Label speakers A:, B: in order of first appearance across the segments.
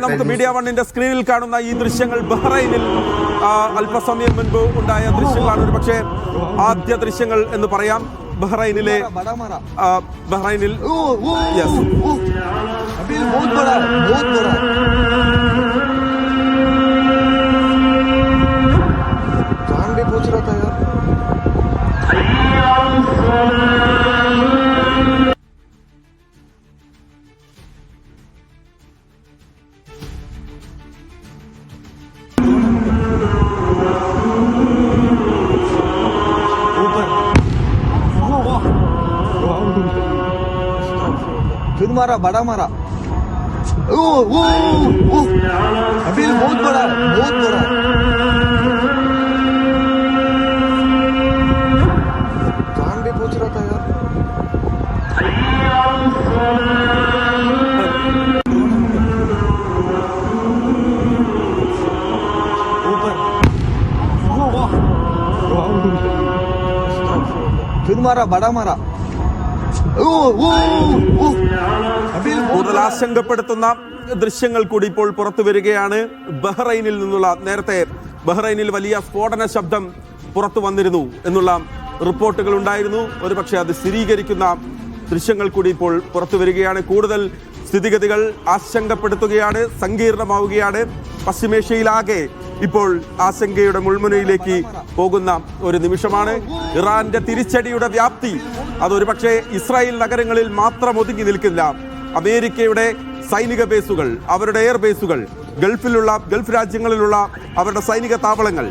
A: നമുക്ക് മീഡിയ വണ്ണിന്റെ സ്ക്രീനിൽ കാണുന്ന ഈ ദൃശ്യങ്ങൾ ബഹ്റൈനിൽ അല്പസമയം മുൻപ് ഉണ്ടായ ദൃശ്യങ്ങളാണ്. ഒരു പക്ഷേ ആദ്യ ദൃശ്യങ്ങൾ എന്ന് പറയാം. ബഹ്റൈനിൽ
B: फिर मारा बड़ा मारा अभी बहुत बड़ा जान भी पूछ रहा था यार ऊपर फिर मारा बड़ा मारा
A: കൂടുതൽ ആശങ്കപ്പെടുത്തുന്ന ദൃശ്യങ്ങൾ കൂടി ഇപ്പോൾ പുറത്തു വരികയാണ്. ബഹ്റൈനിൽ നിന്നുള്ള നേരത്തെ ബഹ്റൈനിൽ വലിയ സ്ഫോടന ശബ്ദം പുറത്തു വന്നിരുന്നു എന്നുള്ള റിപ്പോർട്ടുകൾ ഉണ്ടായിരുന്നു. ഒരുപക്ഷെ അത് സ്ഥിരീകരിക്കുന്ന ദൃശ്യങ്ങൾ കൂടി ഇപ്പോൾ പുറത്തു വരികയാണ്. കൂടുതൽ സ്ഥിതിഗതികൾ ആശങ്കപ്പെടുത്തുകയാണ്, സങ്കീർണമാവുകയാണ്. പശ്ചിമേഷ്യയിലാകെ ഇപ്പോൾ ആശങ്കയുടെ മുൾമുനയിലേക്ക് പോകുന്ന ഒരു നിമിഷമാണ്. ഇറാന്റെ തിരിച്ചടിയുടെ വ്യാപ്തി അതൊരു പക്ഷേ ഇസ്രായേൽ നഗരങ്ങളിൽ മാത്രം ഒതുങ്ങി നിൽക്കില്ല. അമേരിക്കയുടെ സൈനിക ബേസുകൾ, അവരുടെ എയർ ബേസുകൾ, ഗൾഫ് രാജ്യങ്ങളിലുള്ള അവരുടെ സൈനിക താവളങ്ങൾ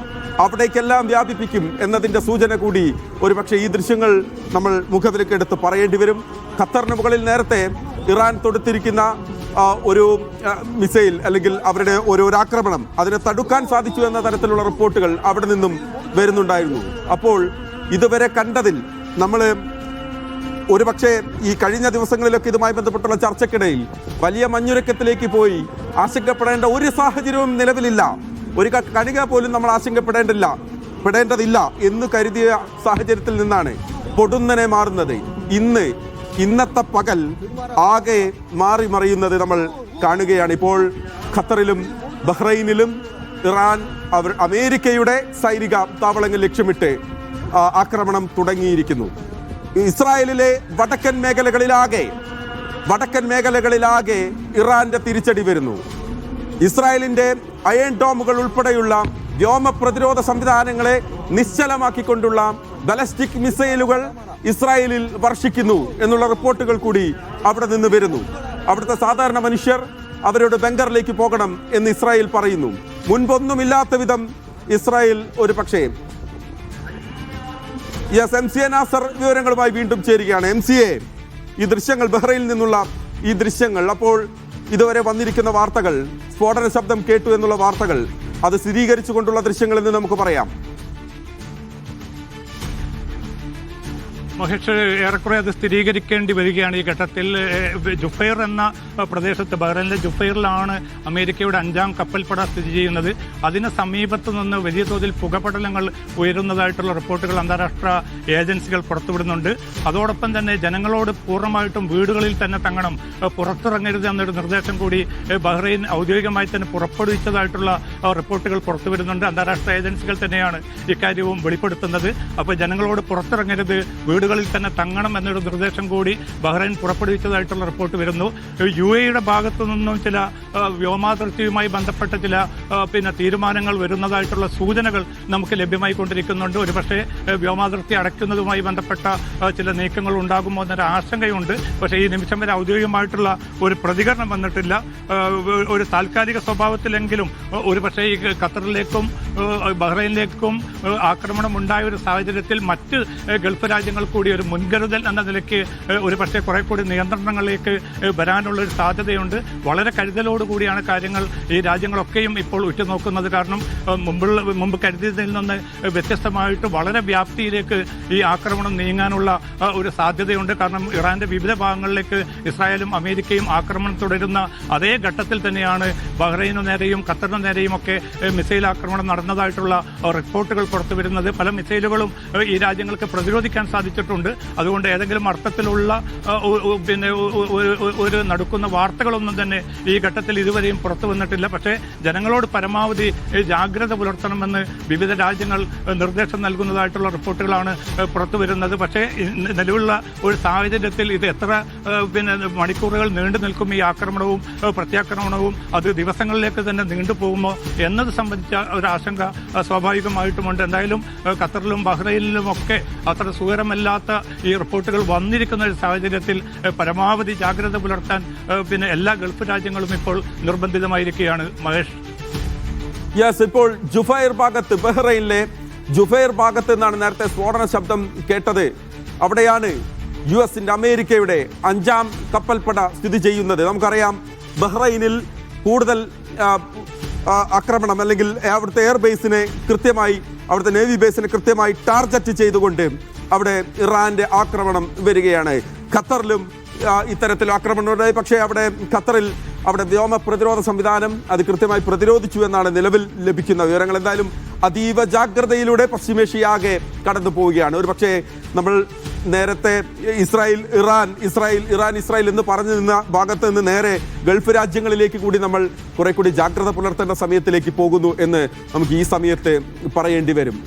A: അവിടേക്കെല്ലാം വ്യാപിപ്പിക്കും എന്നതിൻ്റെ സൂചന കൂടി ഒരുപക്ഷെ ഈ ദൃശ്യങ്ങൾ നമ്മൾ മുഖവിലക്കെടുത്ത് പറയേണ്ടി വരും. ഖത്തറിന് മുകളിൽ നേരത്തെ ഇറാൻ തൊടുത്തിരിക്കുന്ന ഒരു മിസൈൽ അല്ലെങ്കിൽ അവരുടെ ഒരു ആക്രമണം അതിനെ തടുക്കാൻ സാധിച്ചു എന്ന തരത്തിലുള്ള റിപ്പോർട്ടുകൾ അവിടെ നിന്നും വരുന്നുണ്ടായിരുന്നു. അപ്പോൾ ഇതുവരെ കണ്ടതിൽ നമ്മൾ ഒരുപക്ഷെ ഈ കഴിഞ്ഞ ദിവസങ്ങളിലൊക്കെ ഇതുമായി ബന്ധപ്പെട്ടുള്ള ചർച്ചയ്ക്കിടയിൽ വലിയ മഞ്ഞുരക്കത്തിലേക്ക് പോയി ആശങ്കപ്പെടേണ്ട ഒരു സാഹചര്യവും നിലവിലില്ല. ഒരു കണിക പോലും നമ്മൾ ആശങ്കപ്പെടേണ്ടതില്ല എന്ന് കരുതിയ സാഹചര്യത്തിൽ നിന്നാണ് പൊടുന്നനെ മാറുന്നത്. ഇന്നത്തെ പകൽ ആകെ മാറി മറിയുന്നത് നമ്മൾ കാണുകയാണ്. ഇപ്പോൾ ഖത്തറിലും ബഹ്റൈനിലും ഇറാൻ അമേരിക്കയുടെ സൈനിക താവളങ്ങൾ ലക്ഷ്യമിട്ട് ആക്രമണം തുടങ്ങിയിരിക്കുന്നു. ഇസ്രായേലിലെ വടക്കൻ മേഖലകളിലാകെ ഇറാന്റെ തിരിച്ചടി വരുന്നു. ഇസ്രായേലിന്റെ അയൺ ഡോമുകൾ ഉൾപ്പെടെയുള്ള വ്യോമ പ്രതിരോധ സംവിധാനങ്ങളെ നിശ്ചലമാക്കിക്കൊണ്ടുള്ള ബാലിസ്റ്റിക് മിസൈലുകൾ ഇസ്രായേലിൽ വർഷിക്കുന്നു എന്നുള്ള റിപ്പോർട്ടുകൾ കൂടി അവിടെ നിന്ന് വരുന്നു. അവിടുത്തെ സാധാരണ മനുഷ്യർ അവരുടെ ബങ്കറിലേക്ക് പോകണം എന്ന് ഇസ്രായേൽ പറയുന്നു. മുൻപൊന്നുമില്ലാത്ത വിധം ഇസ്രായേൽ ഒരു പക്ഷേ MCA നാസർ വിവരങ്ങളുമായി വീണ്ടും ചേരുകയാണ്. MCA, ഈ ദൃശ്യങ്ങൾ ബഹ്റൈനിൽ നിന്നുള്ള ഈ ദൃശ്യങ്ങൾ, അപ്പോൾ ഇതുവരെ വന്നിരിക്കുന്ന വാർത്തകൾ, സ്ഫോടന ശബ്ദം കേട്ടു എന്നുള്ള വാർത്തകൾ, അത് സ്ഥിരീകരിച്ചുകൊണ്ടുള്ള ദൃശ്യങ്ങൾ എന്ന് നമുക്ക് പറയാം.
C: മഹേഷ്, ഏറെക്കുറെ അത് സ്ഥിരീകരിക്കേണ്ടി വരികയാണ് ഈ ഘട്ടത്തിൽ. ജുഫൈർ എന്ന പ്രദേശത്ത്, ബഹ്റൈനിലെ ജുഫൈറിലാണ് അമേരിക്കയുടെ 5ാം കപ്പൽപ്പട സ്ഥിതി ചെയ്യുന്നത്. അതിന് സമീപത്തു നിന്ന് വലിയ തോതിൽ പുകപടലങ്ങൾ ഉയരുന്നതായിട്ടുള്ള റിപ്പോർട്ടുകൾ അന്താരാഷ്ട്ര ഏജൻസികൾ പുറത്തുവിടുന്നുണ്ട്. അതോടൊപ്പം തന്നെ ജനങ്ങളോട് പൂർണ്ണമായിട്ടും വീടുകളിൽ തന്നെ തങ്ങണം, പുറത്തിറങ്ങരുത് എന്നൊരു നിർദ്ദേശം കൂടി ബഹ്റൈൻ ഔദ്യോഗികമായി തന്നെ പുറപ്പെടുവിച്ചതായിട്ടുള്ള റിപ്പോർട്ടുകൾ പുറത്തുവരുന്നുണ്ട്. അന്താരാഷ്ട്ര ഏജൻസികൾ തന്നെയാണ് ഇക്കാര്യവും വെളിപ്പെടുത്തുന്നത്. അപ്പോൾ ജനങ്ങളോട് പുറത്തിറങ്ങരുത്, വീടുകളിൽ തന്നെ തങ്ങണം എന്നൊരു നിർദ്ദേശം കൂടി ബഹ്റൈൻ പുറപ്പെടുവിച്ചതായിട്ടുള്ള റിപ്പോർട്ട് വരുന്നു. UAE ഭാഗത്തു നിന്നും ചില വ്യോമാതിർത്തിയുമായി ബന്ധപ്പെട്ട ചില തീരുമാനങ്ങൾ വരുന്നതായിട്ടുള്ള സൂചനകൾ നമുക്ക് ലഭ്യമായിക്കൊണ്ടിരിക്കുന്നുണ്ട്. ഒരുപക്ഷെ വ്യോമാതിർത്തി അടയ്ക്കുന്നതുമായി ബന്ധപ്പെട്ട ചില നീക്കങ്ങൾ ഉണ്ടാകുമോ എന്നൊരു ആശങ്കയുണ്ട്. പക്ഷേ ഈ നിമിഷം വരെ ഔദ്യോഗികമായിട്ടുള്ള ഒരു പ്രതികരണം വന്നിട്ടില്ല. ഒരു താൽക്കാലിക സ്വഭാവത്തിലെങ്കിലും ഒരുപക്ഷെ ഈ ഖത്തറിലേക്കും ബഹ്റൈനിലേക്കും ആക്രമണം ഉണ്ടായ ഒരു സാഹചര്യത്തിൽ മറ്റ് ഗൾഫ് രാജ്യങ്ങൾ കൂടി ഒരു മുൻകരുതൽ എന്ന നിലയ്ക്ക് ഒരു പക്ഷേ കുറെ കൂടി നിയന്ത്രണങ്ങളിലേക്ക് വരാനുള്ളൊരു സാധ്യതയുണ്ട്. വളരെ കരുതലോടുകൂടിയാണ് കാര്യങ്ങൾ ഈ രാജ്യങ്ങളൊക്കെയും ഇപ്പോൾ ഉറ്റുനോക്കുന്നത്. കാരണം മുമ്പ് കരുതിയതിൽ നിന്ന് വ്യത്യസ്തമായിട്ട് വളരെ വ്യാപ്തിയിലേക്ക് ഈ ആക്രമണം നീങ്ങാനുള്ള ഒരു സാധ്യതയുണ്ട്. കാരണം ഇറാന്റെ വിവിധ ഭാഗങ്ങളിലേക്ക് ഇസ്രായേലും അമേരിക്കയും ആക്രമണം തുടരുന്ന അതേ ഘട്ടത്തിൽ തന്നെയാണ് ബഹ്റൈനു നേരെയും ഖത്തറിനു നേരെയും ഒക്കെ മിസൈൽ ആക്രമണം നടന്നതായിട്ടുള്ള റിപ്പോർട്ടുകൾ പുറത്തുവരുന്നത്. പല മിസൈലുകളും ഈ രാജ്യങ്ങൾക്ക് പ്രതിരോധിക്കാൻ സാധിച്ചിട്ടുണ്ട്. അറിയിച്ചിട്ടുണ്ട്. അതുകൊണ്ട് ഏതെങ്കിലും അർത്ഥത്തിലുള്ള പിന്നെ ഒരു നടക്കുന്ന വാർത്തകളൊന്നും തന്നെ ഈ ഘട്ടത്തിൽ ഇതുവരെയും പുറത്തു വന്നിട്ടില്ല. പക്ഷേ ജനങ്ങളോട് പരമാവധി ജാഗ്രത പുലർത്തണമെന്ന് വിവിധ രാജ്യങ്ങൾ നിർദ്ദേശം നൽകുന്നതായിട്ടുള്ള റിപ്പോർട്ടുകളാണ് പുറത്തു വരുന്നത്. പക്ഷേ നിലവിലുള്ള ഒരു സാഹചര്യത്തിൽ ഇത് എത്ര പിന്നെ മണിക്കൂറുകൾ നീണ്ടു നിൽക്കും ഈ ആക്രമണവും പ്രത്യാക്രമണവും, അത് ദിവസങ്ങളിലേക്ക് തന്നെ നീണ്ടുപോകുമോ എന്നത് സംബന്ധിച്ച ഒരു ആശങ്ക സ്വാഭാവികമായിട്ടുമുണ്ട്. എന്തായാലും ഖത്തറിലും ബഹ്റൈനിലും ഒക്കെ അത്ര സുഖകരമല്ലാത്ത ഈ റിപ്പോർട്ടുകൾ വന്നിരിക്കുന്ന ഒരു സാഹചര്യത്തിൽ പരമാവധി ജാഗ്രത പുലർത്താൻ പിന്നെ എല്ലാ ഗൾഫ് രാജ്യങ്ങളും ഇപ്പോൾ നിർബന്ധിതമായിരിക്കുകയാണ്. മഹേഷ്,
A: ഇപ്പോൾ ജുഫൈർ ഭാഗത്ത്, ബഹ്റൈനിലെ ജുഫൈർ ഭാഗത്ത് നിന്നാണ് നേരത്തെ സ്ഫോടന ശബ്ദം കേട്ടത്. അവിടെയാണ് US-ന്റെ അമേരിക്കയുടെ 5ാം കപ്പൽപ്പട സ്ഥിതി ചെയ്യുന്നത്. നമുക്കറിയാം ബഹ്റൈനിൽ കൂടുതൽ ആക്രമണം അല്ലെങ്കിൽ അവിടുത്തെ എയർബേസിനെ കൃത്യമായി, അവിടുത്തെ നേവി ബേസിനെ കൃത്യമായി ടാർഗറ്റ് ചെയ്തുകൊണ്ട് അവിടെ ഇറാന്റെ ആക്രമണം വരികയാണ്. ഖത്തറിലും ഇത്തരത്തിൽ ആക്രമണം ഉണ്ടായി. പക്ഷേ ഖത്തറിൽ അവിടെ വ്യോമ പ്രതിരോധ സംവിധാനം അത് കൃത്യമായി പ്രതിരോധിച്ചു എന്നാണ് നിലവിൽ ലഭിക്കുന്ന വിവരങ്ങൾ. എന്തായാലും അതീവ ജാഗ്രതയിലൂടെ പശ്ചിമേഷ്യയാകെ കടന്നു പോവുകയാണ്. ഒരു പക്ഷേ നമ്മൾ നേരത്തെ ഇസ്രായേൽ ഇറാൻ എന്ന് പറഞ്ഞു നിന്ന ഭാഗത്ത് നിന്ന് നേരെ ഗൾഫ് രാജ്യങ്ങളിലേക്ക് കൂടി നമ്മൾ കുറെ കൂടി ജാഗ്രത പുലർത്തേണ്ട സമയത്തിലേക്ക് പോകുന്നു എന്ന് നമുക്ക് ഈ സമയത്ത് പറയേണ്ടി വരും.